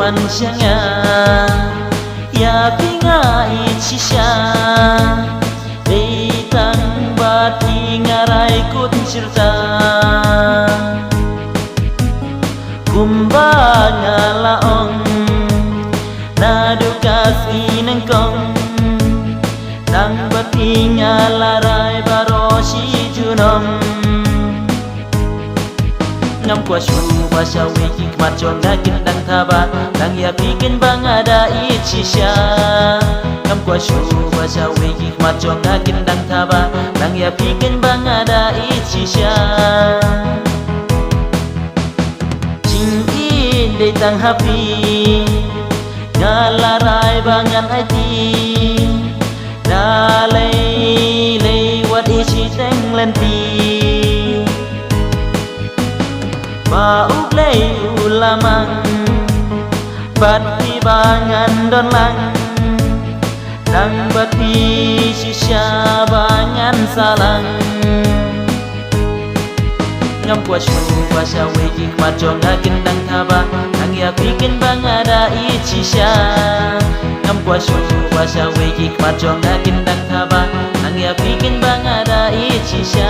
ban siangnya ya pinga ichisya Beitang bati ngarai kut cerita Kumbanga laong nadukas inengkong Nang bati ngalarai baroshi junom Ngam kwa shu basya wiki kmarchon gakin dang thaba Nang ya bikin bang ada ichisya Ngam kwa shu basya wiki kmarchon gakin dang thaba Nang ya bikin bang ada ichisya Ching in day tang happy Ngalarai bangan aiti Dalay lewat ichi teng lenti Bauk lay ulamang Bati bangan don lang Nang bati sisya bangan salang Ngam kwa shu basya wiki kmarchong gakin dang thaba Nang ya bikin bang ada ichisya Ngam kwa shu basya wiki kmarchong gakin dang thaba Nang ya bikin bang ada ichisya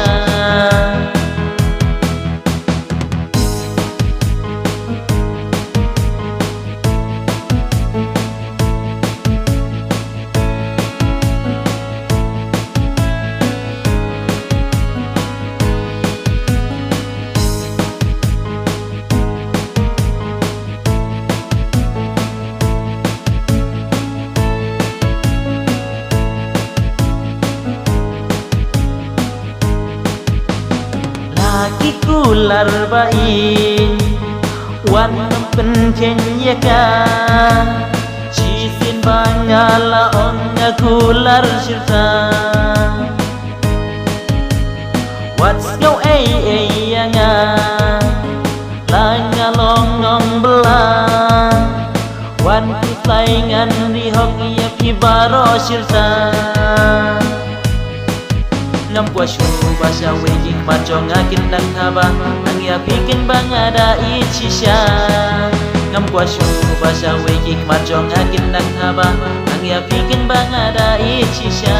Laki kular bain Wan penjen yaka Cisin bangala onga kular sirta What's ngau yanga Langa longong belah Wan kutlaingan rihok iya pibaro sirta Ngam kwa shu basya wiki kmarchong gakin dang thaba Nang ya bikin bang ada ichisya Ngam kwa shu basya wiki kmarchong gakin dang thaba Nang ya bikin bang ada ichisya